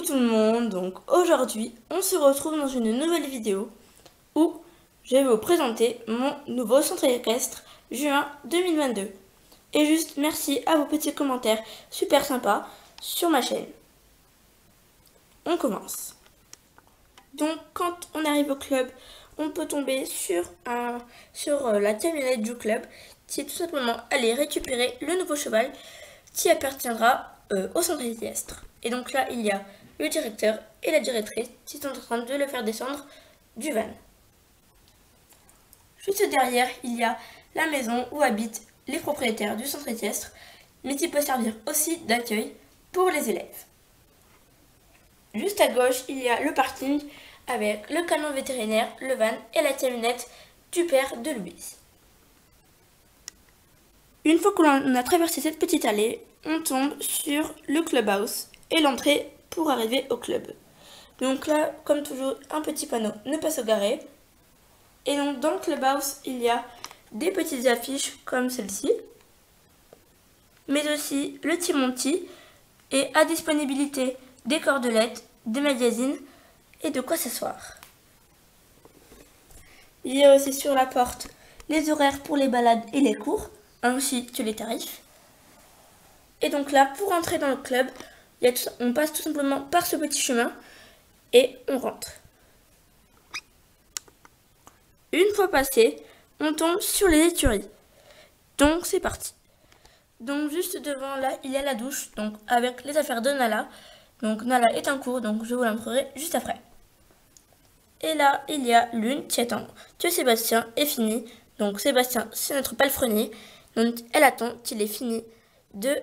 tout le monde, donc aujourd'hui on se retrouve dans une nouvelle vidéo où je vais vous présenter mon nouveau centre équestre juin 2022. Et juste merci à vos petits commentaires super sympas sur ma chaîne. On commence. Donc quand on arrive au club, on peut tomber sur la camionnette du club qui est tout simplement aller récupérer le nouveau cheval qui appartiendra au centre équestre. Et donc là, il y a le directeur et la directrice qui sont en train de le faire descendre du van. Juste derrière, il y a la maison où habitent les propriétaires du centre équestre, mais qui peut servir aussi d'accueil pour les élèves. Juste à gauche, il y a le parking avec le camion vétérinaire, le van et la camionnette du père de Louise. Une fois que l'on a traversé cette petite allée, on tombe sur le clubhouse et l'entrée pour arriver au club. Donc là, comme toujours, un petit panneau ne pas se garer. Et donc dans le clubhouse, il y a des petites affiches comme celle-ci, mais aussi le Timonti et à disponibilité des cordelettes, des magazines et de quoi s'asseoir. Il y a aussi sur la porte les horaires pour les balades et les cours, ainsi que les tarifs. Et donc là, pour entrer dans le club, on passe tout simplement par ce petit chemin et on rentre. Une fois passé, on tombe sur les écuries. Donc c'est parti. Donc juste devant là, il y a la douche, donc avec les affaires de Nala. Donc Nala est en cours, donc je vous la montrerai juste après. Et là, il y a l'une qui attend que Sébastien est fini. Donc Sébastien, c'est notre palefrenier. Donc elle attend qu'il ait fini de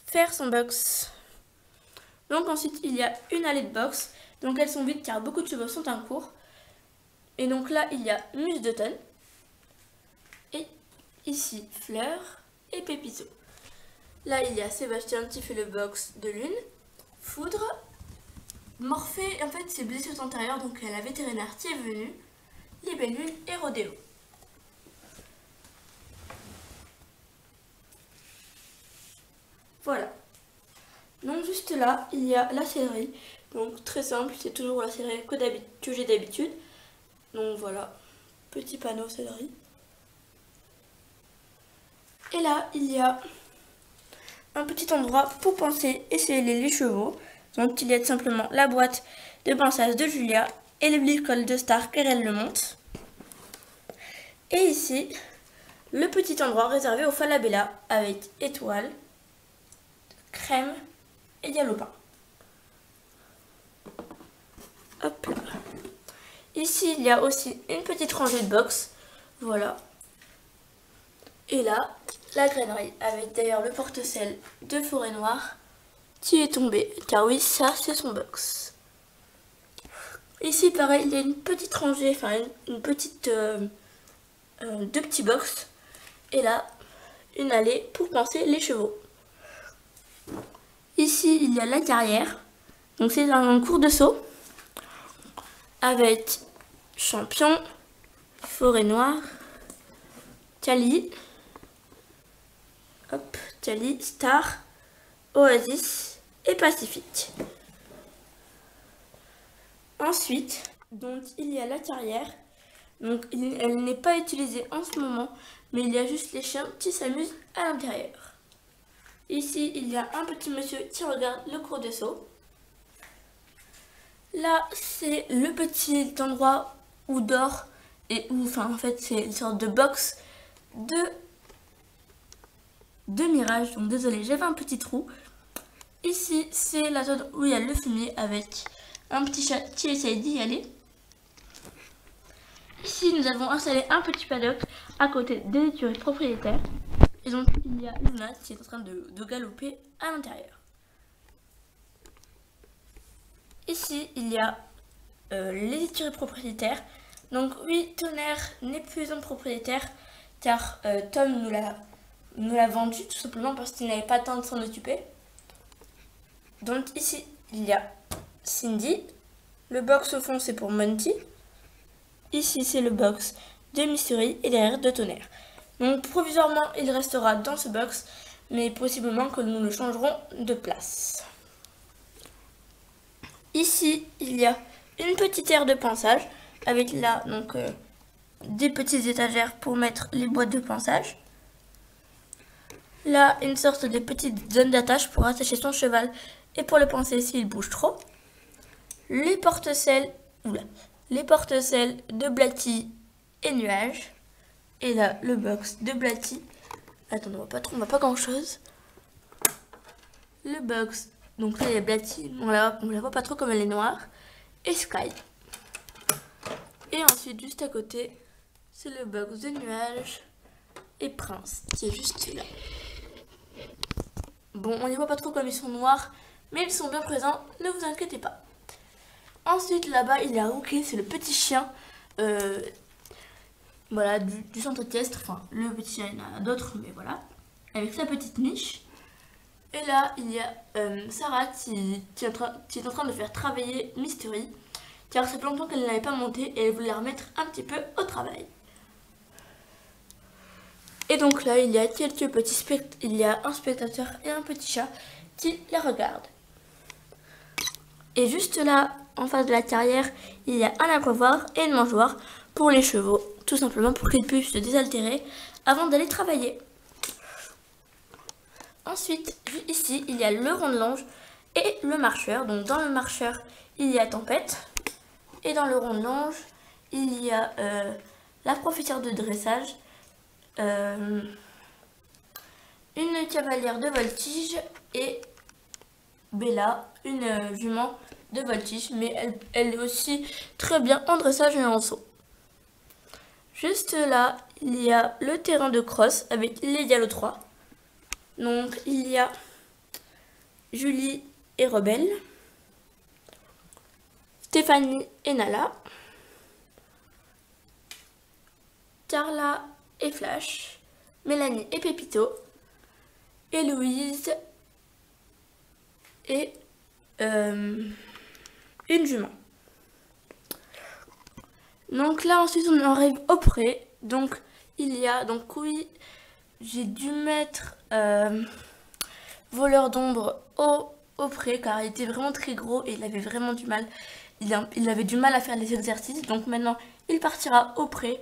faire son box. Donc ensuite, il y a une allée de box. Donc elles sont vides car beaucoup de chevaux sont en cours. Et donc là, il y a Muse d'automne. Et ici, Fleur et Pépito. Là, il y a Sébastien qui fait le box de Lune. Foudre. Morphée, en fait, c'est blessures antérieures, donc il y a la vétérinaire qui est venue. Libellule et Rodéo. Voilà. Donc juste là, il y a la sellerie. Donc très simple, c'est toujours la sellerie que j'ai d'habitude. Donc voilà, petit panneau sellerie. Et là, il y a un petit endroit pour pincer et sceller les chevaux. Donc il y a tout simplement la boîte de pinçage de Julia et le bricole de Star car elle le monte. Et ici, le petit endroit réservé au Falabella avec étoile, crème et galopin. Hop là. Ici, il y a aussi une petite rangée de box. Voilà. Et là, la grainerie, avec d'ailleurs le porte-sel de Forêt Noire qui est tombé. Car oui, ça, c'est son box. Ici, pareil, il y a une petite rangée, enfin une petite... deux petits box. Et là, une allée pour pincer les chevaux. Ici, il y a la carrière. Donc c'est un cours de saut. Avec Champion, Forêt Noire, Cali, hop, Cali, Star, Oasis et Pacifique. Ensuite, donc il y a la carrière. Donc elle n'est pas utilisée en ce moment, mais il y a juste les chiens qui s'amusent à l'intérieur. Ici, il y a un petit monsieur qui regarde le cours de saut. Là, c'est le petit endroit où dort et où, enfin en fait, c'est une sorte de box de mirage. Donc désolé, j'avais un petit trou. Ici, c'est la zone où il y a le fumier avec un petit chat qui essaye d'y aller. Ici, nous avons installé un petit paddock à côté des écuries propriétaires. Et donc, il y a Luna qui est en train de galoper à l'intérieur. Ici, il y a les écuries propriétaires. Donc oui, Tonnerre n'est plus un propriétaire car Tom nous l'a vendu tout simplement parce qu'il n'avait pas le temps de s'en occuper. Donc ici, il y a Cindy. Le box au fond, c'est pour Monty. Ici, c'est le box de Mystery et derrière de Tonnerre. Donc provisoirement, il restera dans ce box, mais possiblement que nous le changerons de place. Ici, il y a une petite aire de ponçage avec là donc des petites étagères pour mettre les boîtes de ponçage. Là, une sorte de petite zone d'attache pour attacher son cheval et pour le poncer s'il bouge trop. Les porte-selles, de Blatty et Nuage. Et là, le box de Blatty. Attends, on voit pas grand chose. Le box, donc là il y a Blatty, on la voit pas trop comme elle est noire. Et Sky. Et ensuite, juste à côté, c'est le box de Nuage et Prince, qui est juste là. Bon, on les voit pas trop comme ils sont noirs, mais ils sont bien présents, ne vous inquiétez pas. Ensuite, là-bas, il y a Rookie, c'est le petit chien voilà, du centre équestre. Enfin, le petit chien, il y en a d'autres, mais voilà. Avec sa petite niche. Et là, il y a Sarah qui est en train de faire travailler Mystery. Car ça fait longtemps qu'elle ne l'avait pas montée et elle voulait la remettre un petit peu au travail. Et donc là, il y a quelques petits il y a un spectateur et un petit chat qui la regardent. Et juste là, en face de la carrière, il y a un abreuvoir et une mangeoire pour les chevaux. Tout simplement pour qu'ils puissent se désaltérer avant d'aller travailler. Ensuite, ici, il y a le rond de longe et le marcheur. Donc dans le marcheur, il y a Tempête. Et dans le rond de longe, il y a la professeure de dressage, une cavalière de voltige et Bella, une jument de voltige, mais elle est aussi très bien en dressage et en saut. Juste là, il y a le terrain de cross avec les Diallo 3. Donc il y a Julie et Rebelle, Stéphanie et Nala, Carla et Flash, Mélanie et Pépito, et Louise et une jument. Donc là ensuite on arrive au pré. Donc il y a, donc oui, j'ai dû mettre Voleur d'ombre au pré car il était vraiment très gros et il avait vraiment du mal. Il avait du mal à faire les exercices. Donc maintenant il partira au pré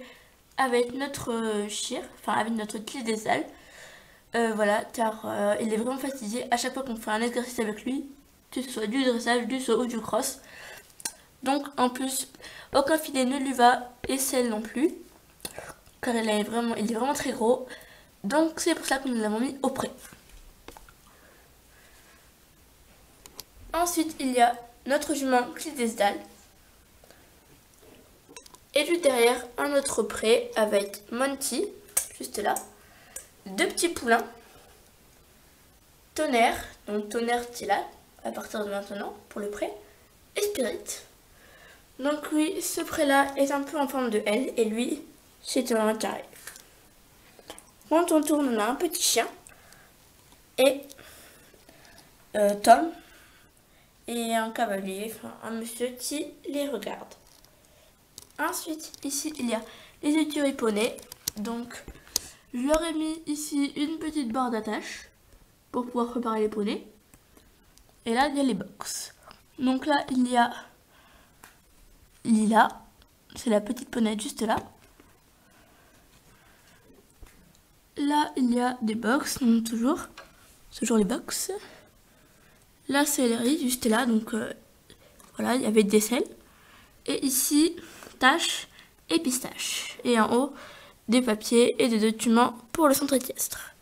avec notre chire, enfin avec notre clé des salles. Voilà, car il est vraiment fatigué à chaque fois qu'on fait un exercice avec lui, que ce soit du dressage, du saut ou du cross. Donc en plus, aucun filet ne lui va et celle non plus, car il est vraiment très gros. Donc c'est pour ça que nous l'avons mis au pré. Ensuite, il y a notre jument Clydesdale. Et juste derrière, un autre pré avec Monty, juste là. Deux petits poulains. Tonnerre, donc Tonnerre qui est là, à partir de maintenant, pour le pré. Et Spirit. Donc oui, ce pré-là est un peu en forme de L, et lui, c'est un carré. Quand on tourne, on a un petit chien. Et Tom. Et un cavalier, enfin un monsieur qui les regarde. Ensuite, ici, il y a les écuries poney. Donc, je leur ai mis ici une petite barre d'attache pour pouvoir préparer les poneys. Et là, il y a les box. Donc là, il y a Lila. C'est la petite poney juste là. Là, il y a des box, donc toujours les box. Là, Céleri, juste là, donc voilà, il y avait des selles. Et ici, Tache et Pistache. Et en haut, des papiers et des documents pour le centre équestre.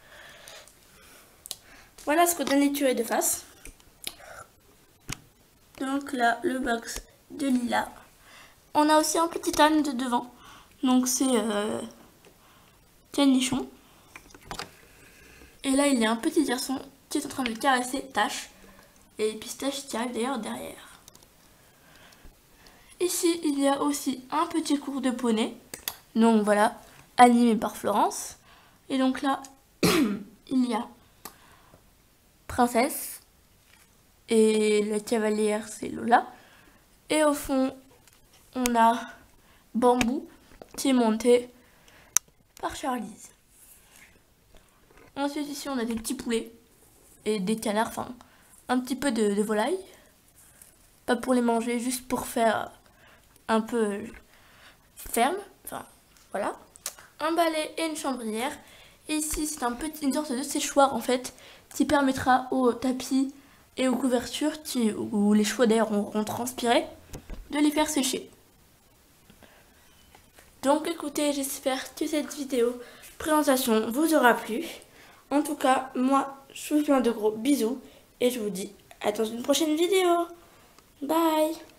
Voilà ce que donne l'écurie de face. Donc là, le box de Lila. On a aussi un petit âne de devant. Donc c'est Canichon. Et là, il y a un petit garçon qui est en train de caresser Tache. Et Pistache qui arrive d'ailleurs derrière. Ici, il y a aussi un petit cours de poney. Donc voilà, animé par Florence. Et donc là, il y a Princesse. Et la cavalière, c'est Lola. Et au fond, on a Bambou qui est monté par Charlize. Ensuite, ici, on a des petits poulets et des canards, enfin, un petit peu de volaille. pas pour les manger, juste pour faire un peu ferme. Enfin, voilà. Un balai et une chambrière. Et ici, c'est une sorte de séchoir en fait, qui permettra au tapis et aux couvertures, où les chevaux d'air auront transpiré, de les faire sécher. Donc écoutez, j'espère que cette vidéo présentation vous aura plu. En tout cas, moi, je vous fais plein de gros bisous et je vous dis à dans une prochaine vidéo. Bye!